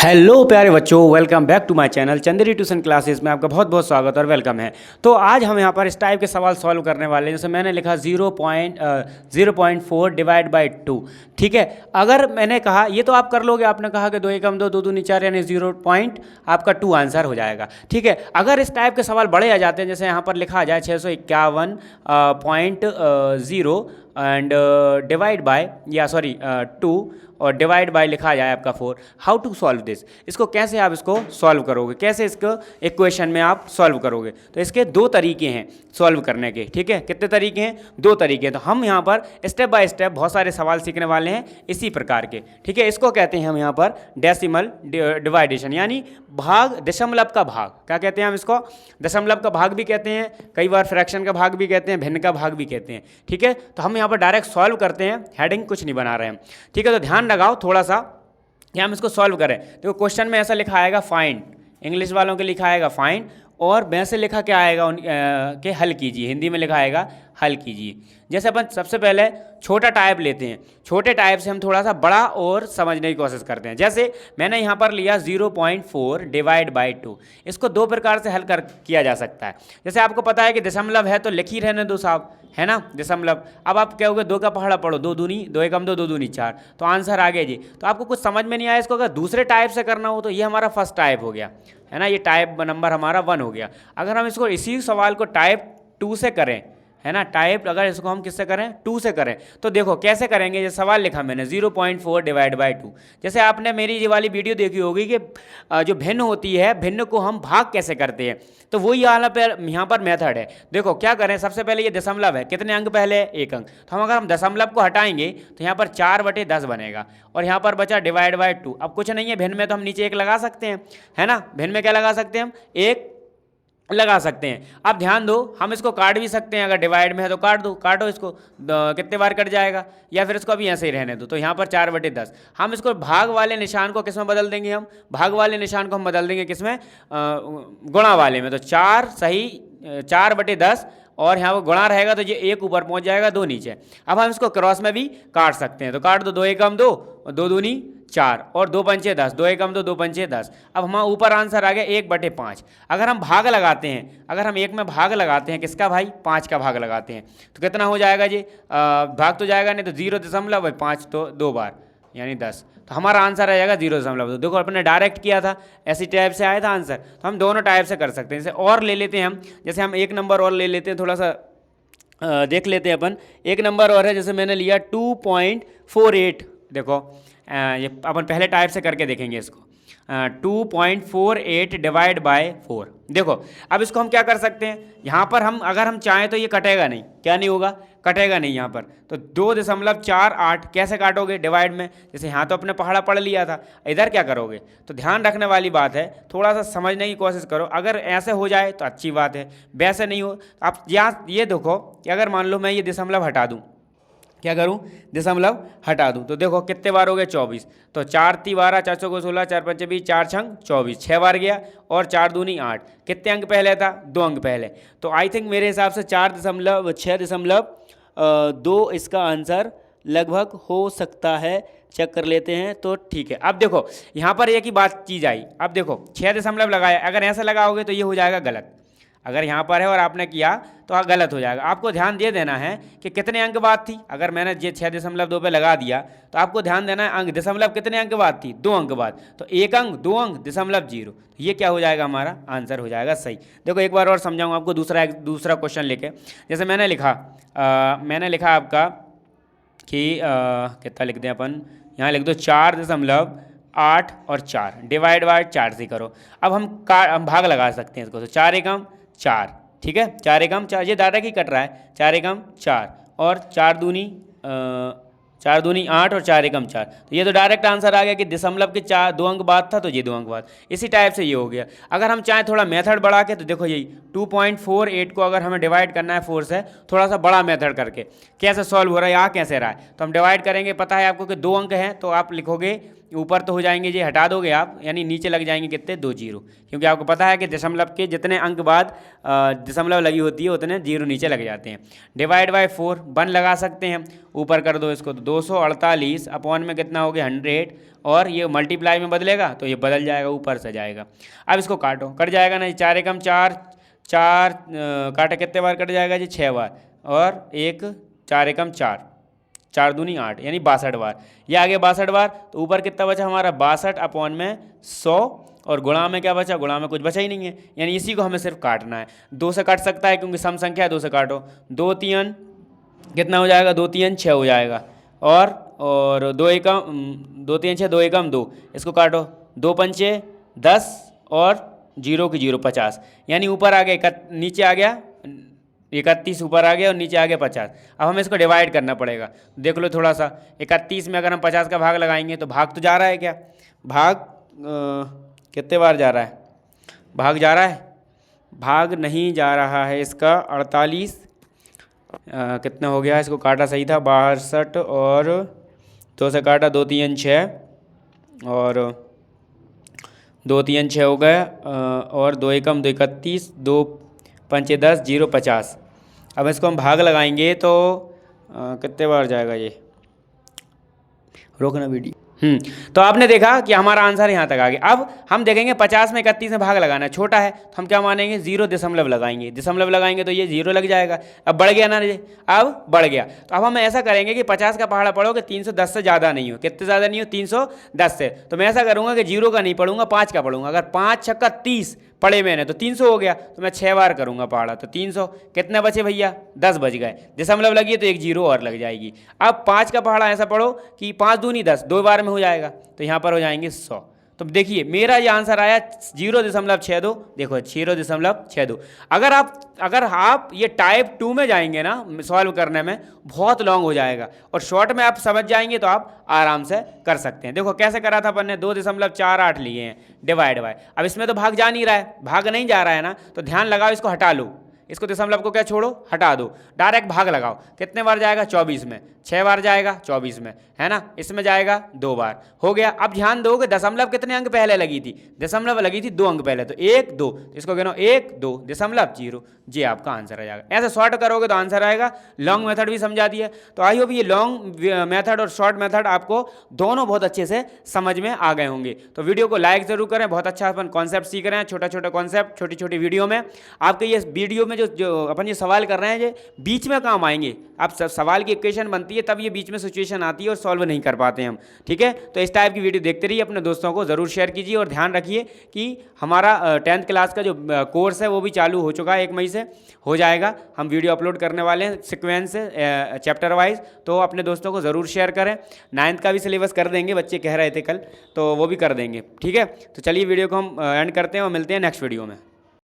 Hello प्यारे बच्चों, welcome back to my channel Chanderi tuition classes में आपका बहुत बहुत स्वागत और वेलकम है। तो आज हम यहाँ पर इस टाइप के सवाल सॉल्व करने वाले हैं। जैसे मैंने लिखा 0.4 डिवाइड बाई 2। ठीक है, अगर मैंने कहा ये तो आप कर लोगे, आपने कहा कि 2 एकम 2 2 दूनी 4 यानी 0.2 आंसर हो जाएगा। ठीक है, अगर इस टाइप के सवाल बड़े आ जाते हैं, जैसे यहाँ पर लिखा आ जाए 651.0 एंड डिवाइड बाय 2 और डिवाइड बाय लिखा जाए आपका 4। हाउ टू सॉल्व दिस, इसको कैसे आप इसको सॉल्व करोगे, कैसे इसको इक्वेशन में आप सॉल्व करोगे। तो इसके दो तरीके हैं सॉल्व करने के। ठीक है, कितने तरीके हैं? दो तरीके हैं। तो हम यहाँ पर स्टेप बाय स्टेप बहुत सारे सवाल सीखने वाले हैं इसी प्रकार के। ठीक है, इसको कहते हैं हम यहाँ पर डेसिमल डिवाइडेशन, यानी भाग, दशमलव का भाग। क्या कहते हैं हम इसको? दशमलव का भाग भी कहते हैं, कई बार फ्रैक्शन का भाग भी कहते हैं, भिन्न का भाग भी कहते हैं। ठीक है, तो हम यहाँ पर डायरेक्ट सॉल्व करते हैं, हेडिंग कुछ नहीं बना रहे हैं। ठीक है, तो ध्यान लगाओ थोड़ा सा कि हम इसको सॉल्व करें। देखो क्वेश्चन में ऐसा लिखा आएगा फाइंड, इंग्लिश वालों के लिखा आएगा फाइंड, और वैसे लिखा क्या आएगा कि हल कीजिए, हिंदी में लिखा आएगा हल कीजिए। जैसे अपन सबसे पहले छोटा टाइप लेते हैं, छोटे टाइप से हम थोड़ा सा बड़ा और समझने की कोशिश करते हैं। जैसे मैंने यहाँ पर लिया 0.4 डिवाइड बाई 2। इसको दो प्रकार से हल किया जा सकता है। जैसे आपको पता है कि दशमलव है तो लिख ही रहने दो साहब, है ना, दशमलव। अब आप कहोगे 2 का पहाड़ा पढ़ो, 2 दूनी 2 एकम 2 2 दूनी 4, तो आंसर आ गया जी। तो आपको कुछ समझ में नहीं आया इसको, अगर दूसरे टाइप से करना हो तो ये हमारा फर्स्ट टाइप हो गया, है ना, ये टाइप नंबर हमारा 1 हो गया। अगर हम इसको इसी सवाल को टाइप 2 से करें, है ना, टाइप अगर इसको हम किससे करें? 2 से करें, तो देखो कैसे करेंगे। ये सवाल लिखा मैंने 0.4 डिवाइड बाई 2। जैसे आपने मेरी ये वाली वीडियो देखी होगी कि जो भिन्न होती है, भिन्न को हम भाग कैसे करते हैं, तो वही यहाँ पर मेथड है। देखो क्या करें, सबसे पहले ये दशमलव है, कितने अंक पहले? 1 अंक। तो हम अगर हम दशमलव को हटाएंगे तो यहाँ पर 4/10 बनेगा, और यहाँ पर बचा डिवाइड बाई 2। अब कुछ नहीं है, भिन्न में तो हम नीचे 1 लगा सकते हैं, है ना, भिन्न में क्या लगा सकते हैं हम? 1 लगा सकते हैं। अब ध्यान दो, हम इसको काट भी सकते हैं, अगर डिवाइड में है तो काट दो, काटो इसको, कितने बार कट जाएगा, या फिर इसको अभी ऐसे ही रहने दो। तो यहाँ पर 4/10। हम इसको भाग वाले निशान को किस में बदल देंगे? हम भाग वाले निशान को हम बदल देंगे किस में? गुणा वाले में। तो 4 सही 4/10, और यहाँ पर गुणा रहेगा तो ये 1 ऊपर पहुँच जाएगा, 2 नीचे। अब हम इसको क्रॉस में भी काट सकते हैं, तो काट दो, 2 एकम 2 और 2 दूनी 4 और 2 पंचे 10, 2 एकम 2 2 पंचे 10। अब हमारा ऊपर आंसर आ गया 1/5। अगर हम भाग लगाते हैं, अगर हम 1 में भाग लगाते हैं, किसका भाई? 5 का भाग लगाते हैं, तो कितना हो जाएगा जी? भाग तो जाएगा नहीं, तो 0.5 तो 2 बार यानी 10। तो हमारा आंसर आ जाएगा 0.2। देखो अपने डायरेक्ट किया था, ऐसी टाइप से आया था आंसर। तो हम दोनों टाइप से कर सकते हैं। जैसे और ले लेते हैं हम, जैसे हम 1 नंबर और ले लेते हैं, थोड़ा सा देख लेते हैं अपन। 1 नंबर और है, जैसे मैंने लिया 2.48। देखो ये अपन पहले टाइप से करके देखेंगे इसको। 2.48 डिवाइड बाय 4। देखो अब इसको हम क्या कर सकते हैं, यहाँ पर हम अगर हम चाहें तो ये कटेगा नहीं, क्या नहीं होगा? कटेगा नहीं यहाँ पर। तो 2.48 कैसे काटोगे डिवाइड में? जैसे यहाँ तो अपने पहाड़ा पढ़ लिया था, इधर क्या करोगे? तो ध्यान रखने वाली बात है, थोड़ा सा समझने की कोशिश करो। अगर ऐसे हो जाए तो अच्छी बात है, वैसे नहीं हो आप यहाँ ये देखो कि अगर मान लो मैं ये दशमलव हटा दूँ, क्या करूं? दशमलव हटा दूं, तो देखो कितने बार हो गए? 24। तो 4 × 12 4 × 16 4 × 5 20 4 × 24, 6 बार गया, और 4 दूनी 8। कितने अंक पहले था? 2 अंक पहले। तो आई थिंक मेरे हिसाब से 4.6.2 इसका आंसर लगभग हो सकता है। चेक कर लेते हैं, तो ठीक है। अब देखो यहाँ पर एक ही बात चीज आई। अब देखो 6 दशमलव लगाया, अगर ऐसा लगाओगे तो ये हो जाएगा गलत। अगर यहाँ पर है और आपने किया तो गलत हो जाएगा। आपको ध्यान दे देना है कि कितने अंक बाद थी। अगर मैंने ये 6.2 पे लगा दिया तो आपको ध्यान देना है अंक, दशमलव कितने अंक बाद थी? 2 अंक बाद। तो 1 अंक 2 अंक दशमलव 0, ये क्या हो जाएगा? हमारा आंसर हो जाएगा सही। देखो एक बार और समझाऊंगा आपको दूसरा क्वेश्चन लेके। जैसे मैंने लिखा आपका कि कितना लिख दें अपन, यहाँ लिख दो 4.8 और 4 डिवाइड बाय 4 से करो। अब हम भाग लगा सकते हैं इसको, तो 4 एकम 4, ठीक है, 4 एकम 4, ये डायरेक्ट ही कट रहा है, 4 एकम 4 और 4 दूनी 8 और 4 एकम 4। तो ये तो डायरेक्ट आंसर आ गया कि दशमलव के 2 अंक बाद था, तो ये 2 अंक बाद। इसी टाइप से ये हो गया। अगर हम चाहें थोड़ा मेथड बढ़ा के, तो देखो यही 2.48 को अगर हमें डिवाइड करना है 4 से, थोड़ा सा बड़ा मेथड करके कैसे सॉल्व हो रहा है, यहाँ कैसे रहा है, तो हम डिवाइड करेंगे। पता है आपको कि 2 अंक हैं, तो आप लिखोगे ऊपर तो हो जाएंगे ये, हटा दोगे आप, यानी नीचे लग जाएंगे कितने, 2 जीरो, क्योंकि आपको पता है कि दशमलव के जितने अंक बाद दशमलव लगी होती है उतने जीरो नीचे लग जाते हैं। डिवाइड बाय 4 1 लगा सकते हैं, ऊपर कर दो इसको, तो 248 अपॉन में कितना हो गया 100, और ये मल्टीप्लाई में बदलेगा तो ये बदल जाएगा, ऊपर से जाएगा। अब इसको काटो, कट जाएगा ना, 4 एकम 4, 4 काटा कितने बार कट जाएगा जी, 6 बार, और 1 4 एकम 4, 4 दूनी 8, यानी 62 बार। ये आ गया 62 बार, तो ऊपर कितना बचा हमारा 62 अपॉन में 100, और गुणा में क्या बचा, गुणा में कुछ बचा ही नहीं है, यानी इसी को हमें सिर्फ काटना है। 2 से काट सकता है क्योंकि सम संख्या है, 2 से काटो, 2 3 कितना हो जाएगा, 2 3 6 हो जाएगा, और 2 एकम 2 3 6, 2 एकम 2, इसको काटो, 2 पंचे 10, और 0 की 0 50, यानी ऊपर आ गया नीचे आ गया 31 ऊपर आ गया और नीचे आ गया 50। अब हमें इसको डिवाइड करना पड़ेगा, देख लो थोड़ा सा, 31 में अगर हम 50 का भाग लगाएंगे तो भाग तो जा रहा है क्या, भाग कितने बार जा रहा है, भाग जा रहा है, भाग नहीं जा रहा है इसका, 48 कितना हो गया, इसको काटा सही था 62, और 2 से काटा 2 3 6, और 2 3 6 हो गया, और 2 एकम 2 31, 2 पंचे 10, 0 50। अब इसको हम भाग लगाएंगे तो कितने बार जाएगा ये, रोकना वीडियो। तो आपने देखा कि हमारा आंसर यहाँ तक आ गया। अब हम देखेंगे 50 में 31 में भाग लगाना है, छोटा है तो हम क्या मानेंगे, 0 दशमलव लगाएंगे, दशमलव लगाएंगे तो ये 0 लग जाएगा। अब बढ़ गया ना ये, अब बढ़ गया, तो अब हम ऐसा करेंगे कि 50 का पहाड़ा पढ़ोगे 310 से ज़्यादा नहीं हो, कितने ज़्यादा नहीं हो, 310 से, तो मैं ऐसा करूँगा कि 0 का नहीं पढ़ूंगा, 5 का पढ़ूंगा। अगर 5 छक्का 30 पढ़े मैंने तो 300 हो गया, तो मैं 6 बार करूंगा पहाड़ा, तो 300 कितने बचे भैया, 10 बच गए, दशमलव लगी तो 1 जीरो और लग जाएगी। अब 5 का पहाड़ा ऐसा पढ़ो कि 5 दूनी 10, 2 बार में हो जाएगा, तो यहाँ पर हो जाएंगे 100। तो देखिए मेरा ये आंसर आया 0.62, देखो 0.62। अगर आप ये टाइप 2 में जाएंगे ना सॉल्व करने में, बहुत लॉन्ग हो जाएगा, और शॉर्ट में आप समझ जाएंगे तो आप आराम से कर सकते हैं। देखो कैसे करा था अपन ने, 2.48 लिए हैं डिवाइड बाय, अब इसमें तो भाग जा नहीं रहा है, भाग नहीं जा रहा है ना, तो ध्यान लगाओ, इसको हटा लो, इसको दशमलव को क्या छोड़ो, हटा दो, डायरेक्ट भाग लगाओ, कितने बार जाएगा, 24 में, 6 बार जाएगा 24 में, है ना, इसमें जाएगा 2 बार, हो गया। अब ध्यान दोगे दशमलव कितने अंक पहले लगी थी, दशमलव लगी थी 2 अंक पहले, तो 1 2, इसको गिनो 1 2 दशमलव 0, ये आपका आंसर आ जाएगा। ऐसे शॉर्ट करोगे तो आंसर आएगा। लॉन्ग मेथड भी समझा दिया, तो आई होप ये लॉन्ग मेथड और शॉर्ट मेथड आपको दोनों बहुत अच्छे से समझ में आ गए होंगे। तो वीडियो को लाइक जरूर करें, बहुत अच्छा अपन कॉन्सेप्ट सीख रहे हैं, छोटा छोटा कॉन्सेप्ट छोटी छोटी वीडियो में। आपके ये वीडियो में जो अपन ये सवाल कर रहे हैं ये बीच में काम आएंगे, आप सवाल की इक्वेशन बनती है तब ये बीच में सिचुएशन आती है और सॉल्व नहीं कर पाते हम, ठीक है। तो इस टाइप की वीडियो देखते रहिए, अपने दोस्तों को ज़रूर शेयर कीजिए, और ध्यान रखिए कि हमारा 10th क्लास का जो कोर्स है वो भी चालू हो चुका है, 1 मई से हो जाएगा। हम वीडियो अपलोड करने वाले हैं सीक्वेंस से, चैप्टर वाइज, तो अपने दोस्तों को ज़रूर शेयर करें। 9th का भी सिलेबस कर देंगे, बच्चे कह रहे थे कल, तो वो भी कर देंगे, ठीक है। तो चलिए वीडियो को हम एंड करते हैं और मिलते हैं नेक्स्ट वीडियो में।